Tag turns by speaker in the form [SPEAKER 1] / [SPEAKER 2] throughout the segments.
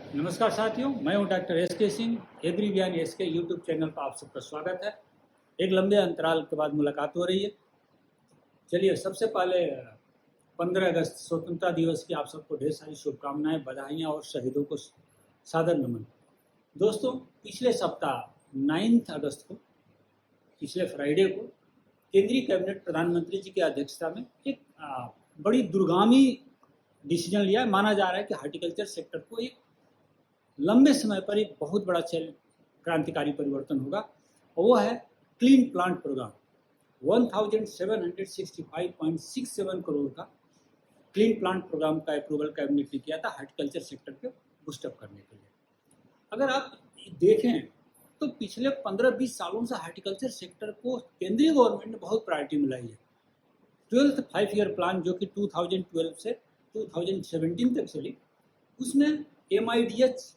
[SPEAKER 1] नमस्कार साथियों, मैं हूं डॉक्टर एस के सिंह। एग्री ज्ञान एस के यूट्यूब चैनल पर आप सबका स्वागत है। एक लंबे अंतराल के बाद मुलाकात हो रही है। चलिए, सबसे पहले 15 अगस्त स्वतंत्रता दिवस की आप सबको ढेर सारी शुभकामनाएं, बधाइयां और शहीदों को सादर नमन। दोस्तों, पिछले सप्ताह 9 अगस्त को, पिछले फ्राइडे को, केंद्रीय कैबिनेट प्रधानमंत्री जी की अध्यक्षता में एक बड़ी दूरगामी डिसीजन लिया। माना जा रहा है कि हॉर्टिकल्चर सेक्टर को एक लंबे समय पर एक बहुत बड़ा क्रांतिकारी परिवर्तन होगा, और वो है क्लीन प्लांट प्रोग्राम। 1765.67 करोड़ का क्लीन प्लांट प्रोग्राम का अप्रूवल कैबिनेट ने किया था हॉर्टिकल्चर सेक्टर को बूस्टअप करने के लिए। अगर आप देखें तो पिछले 15-20 सालों से हॉर्टिकल्चर सेक्टर को केंद्रीय गवर्नमेंट ने बहुत प्रायोरिटी मिलाई है। 12th 5 ईयर प्लान जो कि 2012 से 2017 तक चली, उसमें MIDH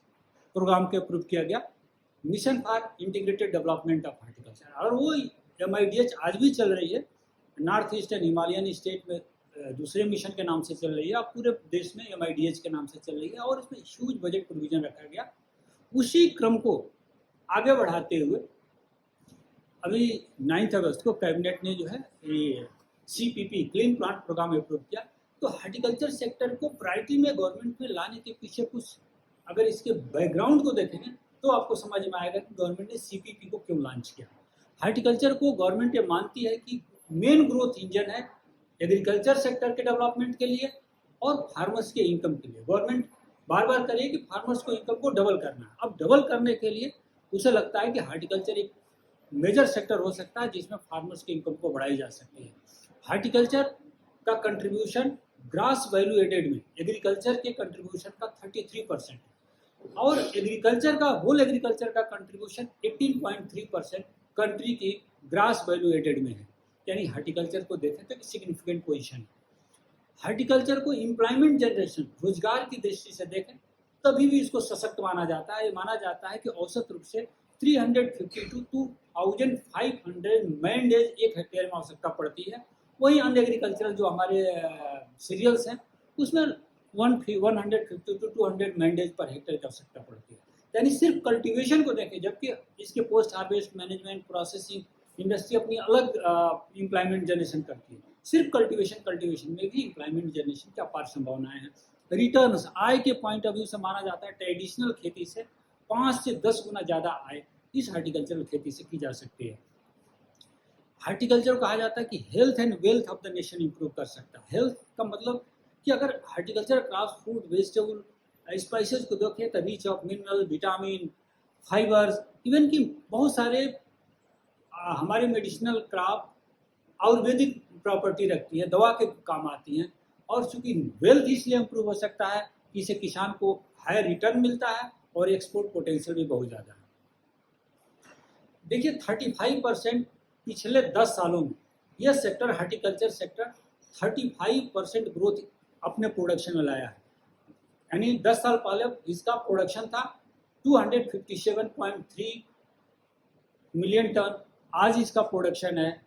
[SPEAKER 1] प्रोग्राम के अप्रूव किया गया, mission for integrated development of horticulture, और वो MIDH आज भी चल रही है। North east and Himalayan state में दूसरे मिशन के नाम से चल रही है, अब पूरे देश में MIDH के नाम से चल रही है, और इसमें ह्यूज बजट प्रोविजन रखा गया। उसी क्रम को आगे बढ़ाते हुए अभी 9 अगस्त को कैबिनेट ने जो है ये CPP clean plant program approve किया। तो हॉर्टिकल्चर सेक्टर को प्रायोरिटी में गवर्नमेंट में लाने के पीछे कुछ, अगर इसके बैकग्राउंड को देखेंगे तो आपको समझ में आएगा कि गवर्नमेंट ने CPP को क्यों लॉन्च किया। हॉर्टिकल्चर को गवर्नमेंट ये मानती है कि मेन ग्रोथ इंजन है एग्रीकल्चर सेक्टर के डेवलपमेंट के लिए और फार्मर्स के इनकम के लिए। गवर्नमेंट बार बार करे कि फार्मर्स को इनकम को डबल करना है। अब डबल करने के लिए उसे लगता है कि हॉर्टिकल्चर एक मेजर सेक्टर हो सकता है जिसमें फार्मर्स की इनकम को बढ़ाई जा सकती है। हॉर्टिकल्चर का कंट्रीब्यूशन ग्रास वैल्यू एडेड में एग्रीकल्चर के कंट्रीब्यूशन का 33% और एग्रीकल्चर का होल एग्रीकल्चर का कंट्रीब्यूशन 18.3% कंट्री की ग्रास वैल्यू एडेड में है। यानी हॉर्टिकल्चर को देखें तो सिग्निफिकेंट पोजीशन है। हॉर्टिकल्चर को एम्प्लॉयमेंट जनरेशन, रोजगार की दृष्टि से देखें तभी भी इसको सशक्त माना जाता है। माना जाता है कि औसत रूप से 350 to 2500 मैन डेज एक हेक्टेयर में आवश्यकता पड़ती है। वहीं अन्य एग्रीकल्चरल जो हमारे सीरियल्स हैं उसमें 150 to 200 man days per hectare की आवश्यकता पड़ती है। यानी सिर्फ कल्टीवेशन को देखें, जबकि इसके post harvest management, processing industry अपनी अलग एम्प्लॉयमेंट जनरेशन करती है। सिर्फ कल्टीवेशन में भी एम्प्लॉयमेंट जनरेशन की अपार संभावनाएं हैं। रिटर्न्स, आय के पॉइंट ऑफ व्यू से माना जाता है ट्रेडिशनल खेती से 5 से 10 गुना ज़्यादा आय इस हॉर्टिकल्चरल खेती से की जा सकती है। हॉर्टिकल्चर कहा जाता है कि health and wealth of the nation improve कर सकता है। हेल्थ का मतलब कि अगर horticulture crops, food, vegetable, spices को देखें तो rich of mineral, vitamin, fibres, even कि बहुत सारे हमारे मेडिसिनल क्रॉप आयुर्वेदिक प्रॉपर्टी रखती है, दवा के काम आती हैं। और चूंकि वेल्थ इसलिए इम्प्रूव हो सकता है कि इसे किसान को हाई रिटर्न मिलता है और एक्सपोर्ट पोटेंशियल भी बहुत ज़्यादा है। देखिए, 35% पिछले 10 सालों में यह सेक्टर, हॉर्टिकल्चर सेक्टर 35% ग्रोथ अपने प्रोडक्शन में लाया है। यानी 10 साल पहले इसका प्रोडक्शन था 257.3 मिलियन टन, आज इसका प्रोडक्शन है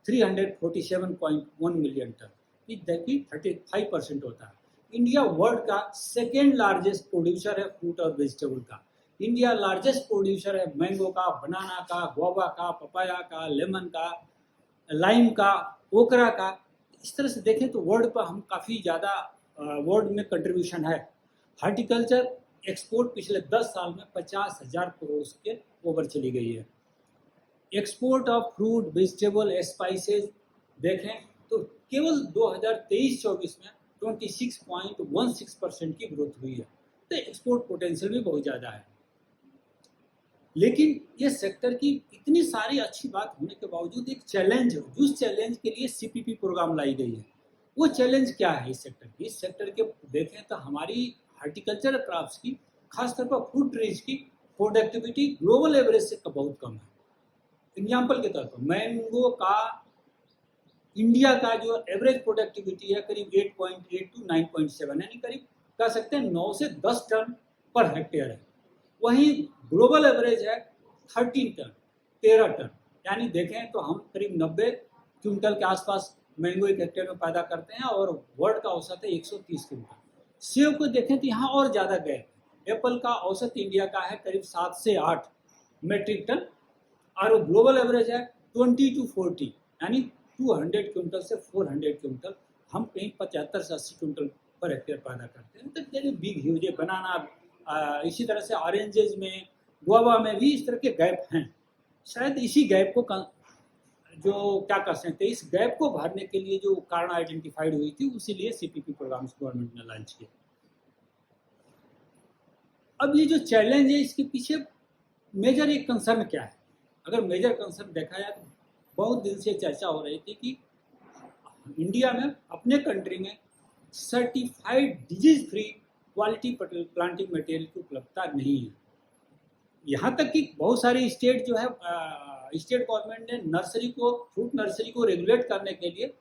[SPEAKER 1] 347.1 मिलियन टन। देखिए 35% होता है। इंडिया वर्ल्ड का सेकेंड लार्जेस्ट प्रोड्यूसर है फ्रूट और वेजिटेबल का। इंडिया लार्जेस्ट प्रोड्यूसर है मैंगो का, बनाना का, गुआवा का, पपाया का, लेमन का, लाइम का, ओकरा का। इस तरह से देखें तो वर्ल्ड पर हम काफ़ी ज़्यादा वर्ल्ड में कंट्रीब्यूशन है। हॉर्टिकल्चर एक्सपोर्ट पिछले 10 साल में 50,000 करोड़ के ओवर चली गई है। Export of fruit, vegetable, spices देखें तो केवल 2023-24 में 26.16% की ग्रोथ हुई है। तो एक्सपोर्ट पोटेंशियल भी बहुत ज़्यादा है। लेकिन ये सेक्टर की इतनी सारी अच्छी बात होने के बावजूद एक चैलेंज है, जिस चैलेंज के लिए CPP प्रोग्राम लाई गई है। वो चैलेंज क्या है इस सेक्टर की? इस सेक्टर के देखें तो हमारी हॉर्टिकल्चर क्रॉप्स की, खासतौर पर फ्रूट ट्रीज की प्रोडक्टिविटी ग्लोबल एवरेज से बहुत कम है। एग्जाम्पल के तौर पर मैंगो का इंडिया का जो एवरेज प्रोडक्टिविटी है करीब 8.8 to 9.7, यानी करीब कह सकते हैं 9 से 10 टन पर हेक्टेयर है। वहीं ग्लोबल एवरेज है 13 टन, यानी देखें तो हम करीब 90 क्विंटल के आसपास मैंगो एक हेक्टेयर में पैदा करते हैं और वर्ल्ड का औसत है 130 क्विंटल। सेब को देखें तो यहाँ और ज़्यादा गैप है, एप्पल का औसत इंडिया का है करीब 7 से 8 मेट्रिक टन, और वो ग्लोबल एवरेज है 20 to 40, यानी 200 क्विंटल से 400 क्विंटल। हम कहीं 75 से 80 क्विंटल पर हेक्टेयर पैदा करते हैं। तो बिग ह्यूज है। बनाना, इसी तरह से ऑरेंजेस में, गुआवा में भी इस तरह के गैप हैं। शायद इसी गैप को जो क्या कर सकते हैं, इस गैप को भरने के लिए जो कारण आइडेंटिफाइड हुई थी, उसीलिए सीपीपी प्रोग्राम्स गवर्नमेंट ने लॉन्च किया। अब ये जो चैलेंज है, इसके पीछे मेजर एक कंसर्न क्या है? अगर मेजर कंसर्न देखा जाए तो बहुत दिन से चर्चा हो रही थी कि इंडिया में, अपने कंट्री में certified disease free quality planting material की उपलब्धता नहीं है। यहाँ तक कि बहुत सारी स्टेट जो है, स्टेट गवर्नमेंट ने नर्सरी को, फ्रूट नर्सरी को रेगुलेट करने के लिए,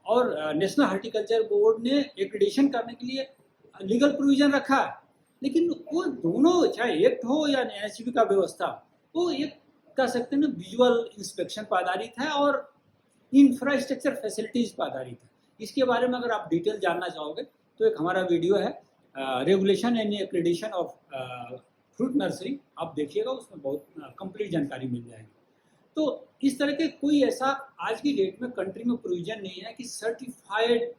[SPEAKER 1] और नेशनल हार्टिकल्चर बोर्ड ने एक्रेडिशन करने के लिए लीगल प्रोविजन रखा है। लेकिन वो दोनों, चाहे एक्ट हो या एनएचबी का व्यवस्था, वो एक कह सकते हैं ना विजुअल इंस्पेक्शन पर आधारित है और इंफ्रास्ट्रक्चर फैसिलिटीज पर आधारित है। इसके बारे में अगर आप डिटेल जानना चाहोगे तो एक हमारा वीडियो है, regulation and accreditation of fruit nursery, आप देखिएगा, उसमें बहुत कंप्लीट जानकारी मिल जाएगी। तो इस तरह के कोई ऐसा आज की डेट में कंट्री में प्रोविजन नहीं है कि certified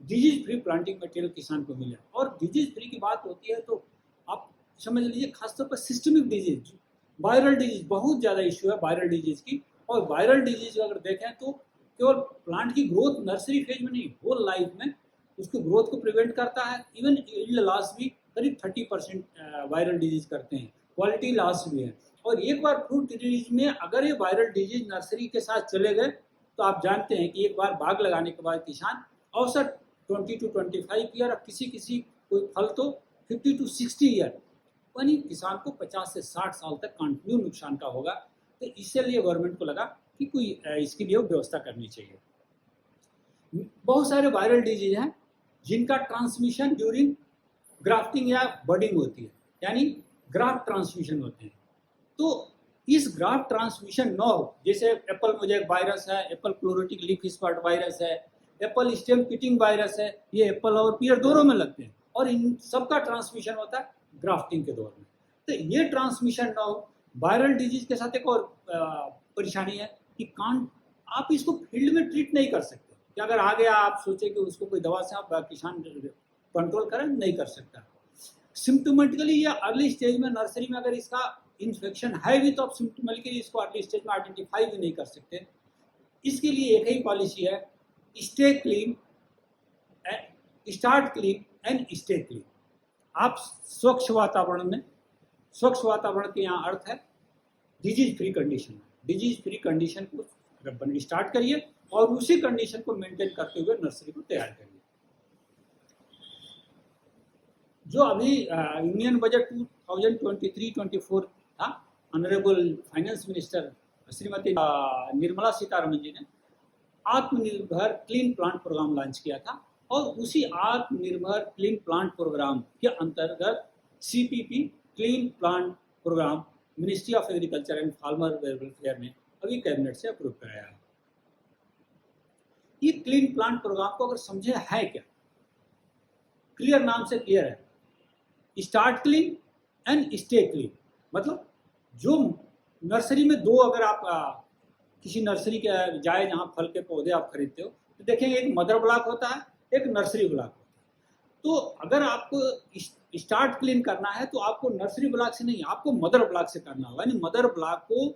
[SPEAKER 1] disease free planting material किसान को मिले। और डिजीज फ्री की बात होती है तो आप समझ लीजिए, खासतौर पर सिस्टमिक डिजीज, वायरल डिजीज, बहुत ज़्यादा इश्यू है वायरल डिजीज की। और वायरल डिजीज अगर देखें तो केवल प्लांट की ग्रोथ नर्सरी फेज में नहीं, होल लाइफ में उसकी ग्रोथ को प्रिवेंट करता है। इवन यील्ड लॉस भी करीब 30% वायरल डिजीज करते हैं, क्वालिटी लॉस भी है। और एक बार फ्रूट डिजीज में अगर ये वायरल डिजीज नर्सरी के साथ चले गए तो आप जानते हैं कि एक बार बाग लगाने के बाद किसान औसत 20 to 25 ईयर, अब किसी कोई फल तो 50 to 60 ईयर, यानी किसान को 50 से 60 साल तक कंटिन्यू नुकसान का होगा। तो इसलिए गवर्नमेंट को लगा कि कोई इसके लिए व्यवस्था करनी चाहिए। बहुत सारे वायरल डिजीज हैं जिनका ट्रांसमिशन ड्यूरिंग ग्राफ्टिंग या बडिंग होती है, यानी ग्राफ्ट ट्रांसमिशन होते हैं। तो इस ग्राफ्ट ट्रांसमिशन न हो, जैसे एप्पल मोज़ेक वायरस है, Apple chlorotic leaf spot virus है, एप्पल स्टेम पिटिंग वायरस है, ये एप्पल और पीयर दोनों में लगते हैं, और इन सबका ट्रांसमिशन होता है ग्राफ्टिंग के दौर में। तो ये ट्रांसमिशन ना हो। वायरल डिजीज के साथ एक और परेशानी है कि आप इसको फील्ड में ट्रीट नहीं कर सकते, कि अगर आ गया आप सोचे कि उसको कोई दवा से आप किसान कंट्रोल करें, नहीं कर सकता। सिम्टोमेटिकली या अर्ली स्टेज में नर्सरी में अगर इसका इन्फेक्शन है भी तो आप सिम्टोमेटिकली इसको अर्ली स्टेज में आइडेंटिफाई भी नहीं कर सकते। इसके लिए एक ही पॉलिसी है, stay clean, start clean and stay clean. आप स्वच्छ वातावरण में, स्वच्छ वातावरण के यहाँ अर्थ है disease free condition. Disease free condition को स्टार्ट करिए और उसी कंडीशन को मेंटेन करते हुए नर्सरी को तैयार करिए। जो अभी यूनियन बजट 2023-24 था, honourable finance minister Shrimati Nirmala Sitharaman ji ने Aatmanirbhar clean plant programme launch किया था, और उसी आत्मनिर्भर क्लीन प्लांट प्रोग्राम के अंतर्गत CPP clean plant program ministry of agriculture and farmer welfare ने अभी कैबिनेट से अप्रूव कराया है। ये क्लीन प्लांट प्रोग्राम को अगर समझे है क्या, क्लियर नाम से क्लियर है, start clean and stay clean. मतलब जो नर्सरी में दो, अगर आप किसी नर्सरी के जाए जहाँ फल के पौधे आप खरीदते हो तो देखेंगे एक मदर ब्लॉक होता है, एक नर्सरी ब्लॉक होता है। तो अगर आपको स्टार्ट क्लीन करना है तो आपको नर्सरी ब्लॉक से नहीं, आपको मदर ब्लॉक से करना होगा। यानी मदर ब्लॉक को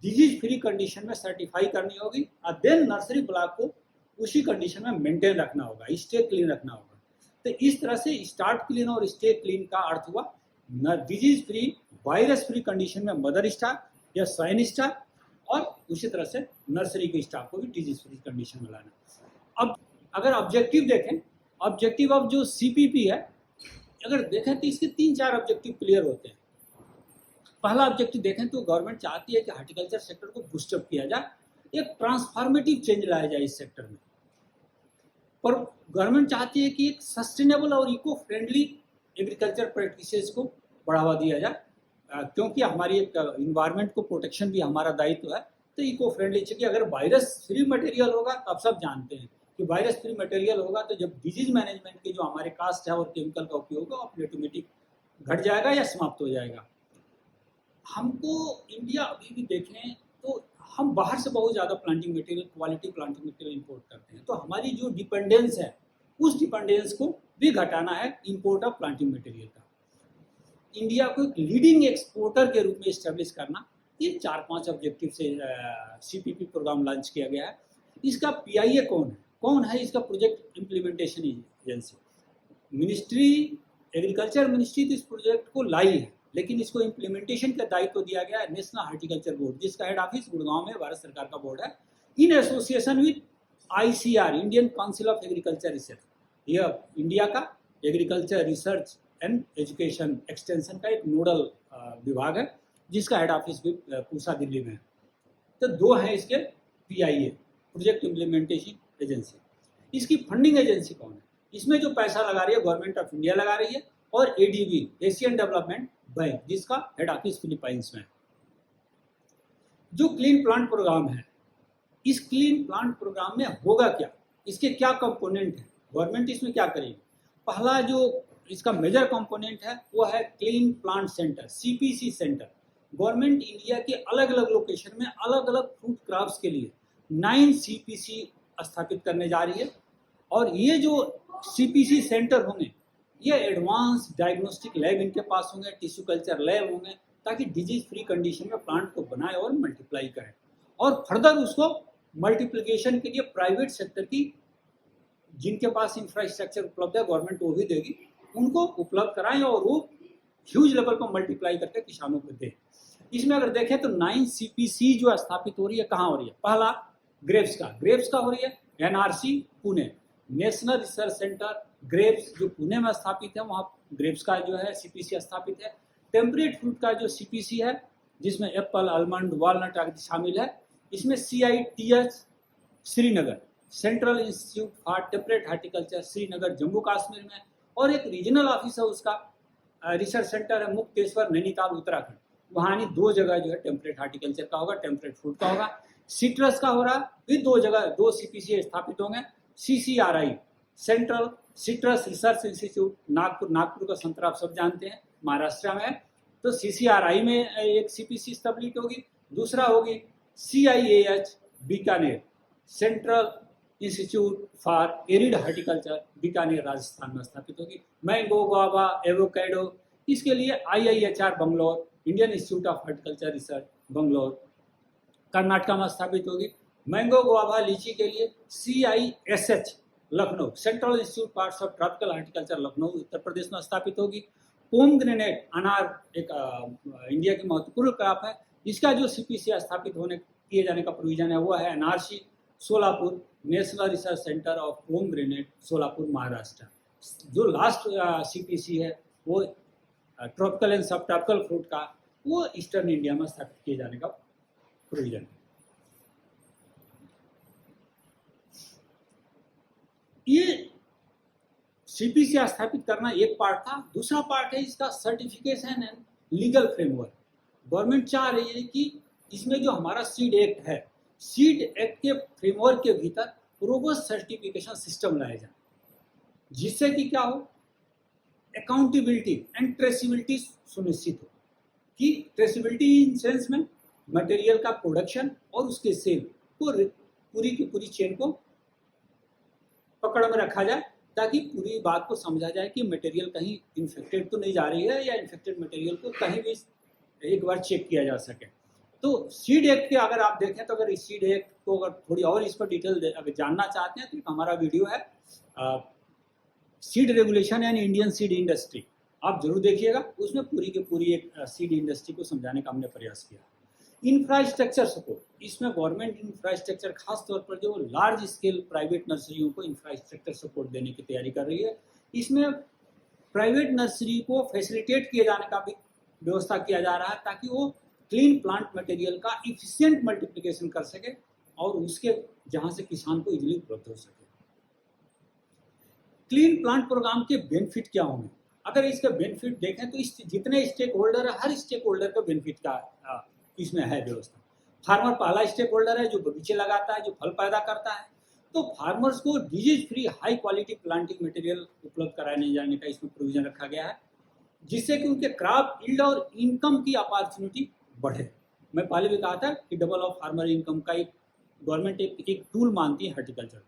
[SPEAKER 1] डिजीज फ्री कंडीशन में सर्टिफाई करनी होगी, और देन नर्सरी ब्लॉक को उसी कंडीशन में मेंटेन रखना होगा, स्टे क्लीन रखना होगा। तो इस तरह से स्टार्ट क्लीन और स्टे क्लीन का अर्थ हुआ disease free, virus free condition में मदर स्टाक या साइन स्टाक, और उसी तरह से नर्सरी के स्टाफ को भी डिजीज फ्री कंडीशन में लाना। अब अगर ऑब्जेक्टिव देखें, ऑब्जेक्टिव ऑफ जो सीपीपी है अगर देखें तो इसके 3-4 ऑब्जेक्टिव क्लियर होते हैं। पहला ऑब्जेक्टिव देखें तो गवर्नमेंट चाहती है कि हार्टिकल्चर सेक्टर को बूस्टअप किया जाए, एक ट्रांसफॉर्मेटिव चेंज लाया जाए इस सेक्टर में। पर गवर्नमेंट चाहती है कि एक सस्टेनेबल और इको फ्रेंडली एग्रीकल्चर प्रैक्टिसेस को बढ़ावा दिया जाए, क्योंकि हमारी एक इन्वायरमेंट को प्रोटेक्शन भी हमारा दायित्व है। तो इको फ्रेंडली चाहिए। अगर वायरस फ्री मटेरियल होगा तो आप सब जानते हैं कि वायरस फ्री मटेरियल होगा तो जब डिजीज मैनेजमेंट के जो हमारे कास्ट है और केमिकल का उपयोग होगा ऑटोमेटिक घट जाएगा या समाप्त हो जाएगा। हमको इंडिया अभी भी देखें तो हम बाहर से बहुत ज़्यादा planting material, quality planting material import करते हैं, तो हमारी जो डिपेंडेंस है उस डिपेंडेंस को भी घटाना है इंपोर्ट ऑफ प्लांटिंग मटेरियल का। इंडिया को एक लीडिंग एक्सपोर्टर के रूप में इस्टेब्लिश करना, ये 4-5 ऑब्जेक्टिव से CPP प्रोग्राम लॉन्च किया गया है। इसका PIA कौन है इसका project implementation agency. Ministry, agriculture ministry तो इस प्रोजेक्ट को लाई है, लेकिन इसको इम्प्लीमेंटेशन का दायित्व दिया गया है नेशनल हार्टिकल्चर बोर्ड, जिसका हेड ऑफिस गुड़गांव में भारत सरकार का बोर्ड है, in association with ICR, Indian council of agriculture research. यह इंडिया का agriculture research and education extension का एक नोडल विभाग है, जिसका हेड ऑफिस भी पूसा दिल्ली में है। तो 2 हैं इसके PIA, प्रोजेक्ट इम्प्लीमेंटेशन एजेंसी। इसकी फंडिंग एजेंसी कौन है? इसमें जो पैसा लगा रही है गवर्नमेंट ऑफ इंडिया लगा रही है, और ADB, एशियन डेवलपमेंट बैंक, जिसका हेड ऑफिस फिलीपाइंस में है। जो क्लीन प्लांट प्रोग्राम है, इस क्लीन प्लांट प्रोग्राम में होगा क्या, इसके क्या कंपोनेंट है, गवर्नमेंट इसमें क्या करेगी। पहला जो इसका मेजर कंपोनेंट है वो है clean plant centre, CPC centre. Government India के अलग अलग लोकेशन में अलग अलग फ्रूट क्रॉप्स के लिए 9 CPC स्थापित करने जा रही है, और ये जो CPC सेंटर होंगे ये एडवांस डायग्नोस्टिक लैब इनके पास होंगे, टिश्यू कल्चर लैब होंगे, ताकि डिजीज फ्री कंडीशन में प्लांट को बनाए और मल्टीप्लाई करें, और फर्दर उसको मल्टीप्लिकेशन के लिए प्राइवेट सेक्टर की, जिनके पास इंफ्रास्ट्रक्चर उपलब्ध है गवर्नमेंट वो भी देगी, उनको उपलब्ध कराएं और वो ह्यूज लेवल पर मल्टीप्लाई करके किसानों को दें। इसमें अगर देखें तो 9 CPC जो स्थापित हो रही है, कहाँ हो रही है। पहला ग्रेप्स का हो रही है NRC Pune, national research centre grapes, जो पुणे में स्थापित है, वहाँ ग्रेप्स का जो है CPC स्थापित है। टेम्परेट फ्रूट का जो CPC है, जिसमें एप्पल, आलमंड, वॉलनट आदि शामिल है, इसमें CITH Srinagar, central institute for temperate horticulture Srinagar Jammu Kashmir में, और एक रीजनल ऑफिस है उसका, रिसर्च सेंटर है मुक्तेश्वर नैनीताल उत्तराखंड। वहाँ 2 जगह जो है टेम्परेट हार्टिकल्चर का होगा, टेम्परेट फ्रूट का होगा। सिट्रस का हो रहा भी 2 जगह, 2 CPC स्थापित होंगे। CCRI, central citrus research institute, Nagpur का संतरा आप सब जानते हैं, महाराष्ट्र में है, तो CCRI में एक CPC स्थापित होगी। दूसरा होगी CIAH Bikaner, central institute for arid horticulture, Bikaner Rajasthan में स्थापित होगी। मैंगो, गुआवा, एवोकेडो, इसके लिए IIHR Bangalore, Indian institute of horticulture research Bangalore Karnataka में स्थापित होगी। मैंगो, गुआवा, लीची के लिए CISH Lucknow, central institute for tropical horticulture Lucknow Uttar Pradesh में स्थापित होगी। पोमग्रेनेट, अनार, एक इंडिया की महत्वपूर्ण क्रॉप है, इसका जो CPC स्थापित किए जाने का प्रोविजन है वो है NRC Solapur, national research centre of pomegranate, Solapur Maharashtra. जो लास्ट CPC है वो ट्रॉपिकल एंड सब ट्रॉपिकल फ्रूट का, वो ईस्टर्न इंडिया में स्थापित किए जाने का प्रोविजन है। ये CPC स्थापित करना एक पार्ट था। दूसरा पार्ट है इसका certification and legal framework. Government चाह रही है कि इसमें जो हमारा सीड एक्ट है, सीड एक्ट के फ्रेमवर्क के भीतर रोबस्ट सर्टिफिकेशन सिस्टम लाया जाए, जिससे कि क्या हो, अकाउंटेबिलिटी एंड ट्रेसिबिलिटी सुनिश्चित हो, कि ट्रेसिबिलिटी इन सेंस में मटेरियल का प्रोडक्शन और उसके सेल को पूरी की पूरी चेन को पकड़ में रखा जाए, ताकि पूरी बात को समझा जाए कि मटेरियल कहीं इन्फेक्टेड तो नहीं जा रही है, या इन्फेक्टेड मटेरियल को कहीं भी एक बार चेक किया जा सके। तो सीड एक्ट के अगर आप देखें तो, अगर इस सीड एक्ट को अगर थोड़ी और इस पर डिटेल अगर जानना चाहते हैं तो एक हमारा वीडियो है seed regulation and Indian seed industry, आप जरूर देखिएगा। उसमें पूरी की पूरी एक सीड इंडस्ट्री को समझाने का हमने प्रयास किया। इंफ्रास्ट्रक्चर सपोर्ट, इसमें गवर्नमेंट इंफ्रास्ट्रक्चर खास तौर पर जो लार्ज स्केल प्राइवेट नर्सरियों को इंफ्रास्ट्रक्चर सपोर्ट देने की तैयारी कर रही है। इसमें प्राइवेट नर्सरी को फैसिलिटेट किए जाने का भी व्यवस्था किया जा रहा है, ताकि वो क्लीन प्लांट मटेरियल का इफिशिएंट मल्टीप्लिकेशन कर सके और उसके जहां से किसान को इजीली उपलब्ध हो सके। क्लीन प्लांट प्रोग्राम के बेनिफिट क्या होंगे? अगर इसके बेनिफिट देखें तो इस जितने स्टेक होल्डर है, हर स्टेक होल्डर का बेनिफिट का इसमें है व्यवस्था। फार्मर पहला स्टेक होल्डर है, जो बगीचे लगाता है, जो फल पैदा करता है, तो फार्मर्स को disease free high quality planting material उपलब्ध कराने जाने का इसमें प्रोविजन रखा गया है। जिससे कि उनके क्रॉप यील्ड और इनकम की अपॉर्चुनिटी बढ़े। मैं पहले भी कहा था कि डबल ऑफ फार्मर इनकम का एक गवर्नमेंट एक टूल मानती है हॉर्टिकल्चर।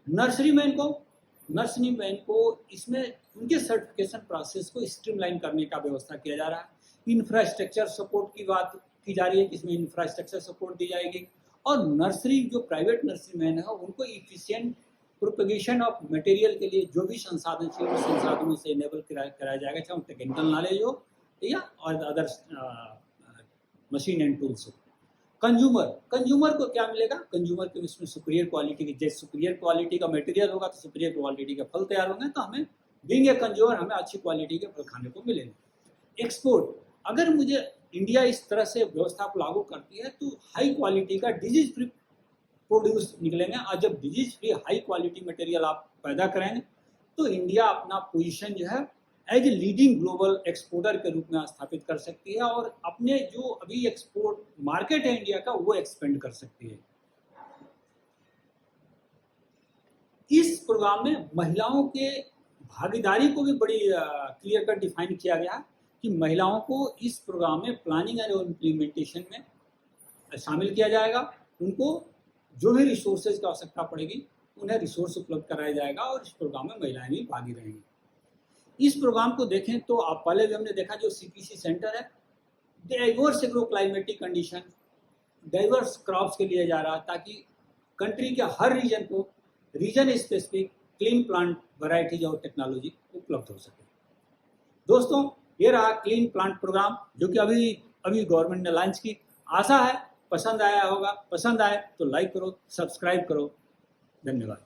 [SPEAKER 1] नर्सरी मैन को इसमें उनके सर्टिफिकेशन प्रोसेस को स्ट्रीमलाइन करने का व्यवस्था किया जा रहा है। इंफ्रास्ट्रक्चर सपोर्ट की बात की जा रही है कि इसमें इंफ्रास्ट्रक्चर सपोर्ट दी जाएगी, और नर्सरी जो प्राइवेट नर्सरी मैन है उनको इफिशिएंट प्रोपगेशन ऑफ मटेरियल के लिए जो भी संसाधन चाहिए उन संसाधनों से इनेबल कराया जाएगा, चाहे टेक्निकल नॉलेज हो या और अदर मशीन एंड टूल्स हो। कंज्यूमर को क्या मिलेगा? कंज्यूमर को इसमें सुपीरियर क्वालिटी की, जैसे सुपीरियर क्वालिटी का मटेरियल होगा तो सुपीरियर क्वालिटी के फल तैयार होंगे, तो हमें बीइंग ए कंज्यूमर हमें अच्छी क्वालिटी के फल खाने को मिलेंगे। एक्सपोर्ट, अगर मुझे इंडिया इस तरह से व्यवस्था को लागू करती है तो हाई क्वालिटी का डिजीज फ्री प्रोड्यूस निकलेंगे, और जब disease free high quality material आप पैदा करेंगे तो इंडिया अपना पोजीशन जो है as a leading global exporter के रूप में स्थापित कर सकती है, और अपने जो अभी एक्सपोर्ट मार्केट है इंडिया का वो एक्सपेंड कर सकती है। इस प्रोग्राम में महिलाओं के भागीदारी को भी बड़ी क्लियर कट डिफाइन किया गया कि महिलाओं को इस प्रोग्राम में प्लानिंग और इम्प्लीमेंटेशन में शामिल किया जाएगा। उनको जो भी रिसोर्सेज की आवश्यकता पड़ेगी उन्हें रिसोर्स उपलब्ध कराया जाएगा, और इस प्रोग्राम में महिलाएं भी भागी रहेंगी। इस प्रोग्राम को देखें तो आप पहले भी हमने देखा जो CPC सेंटर है, diverse agro climatic condition, diverse crops के लिए जा रहा है, ताकि कंट्री के हर रीजन को region specific clean plant varieties और टेक्नोलॉजी उपलब्ध हो सके। दोस्तों, ये रहा क्लीन प्लांट प्रोग्राम जो कि अभी गवर्नमेंट ने लॉन्च की। आशा है पसंद आया होगा, पसंद आए तो लाइक करो, सब्सक्राइब करो। धन्यवाद।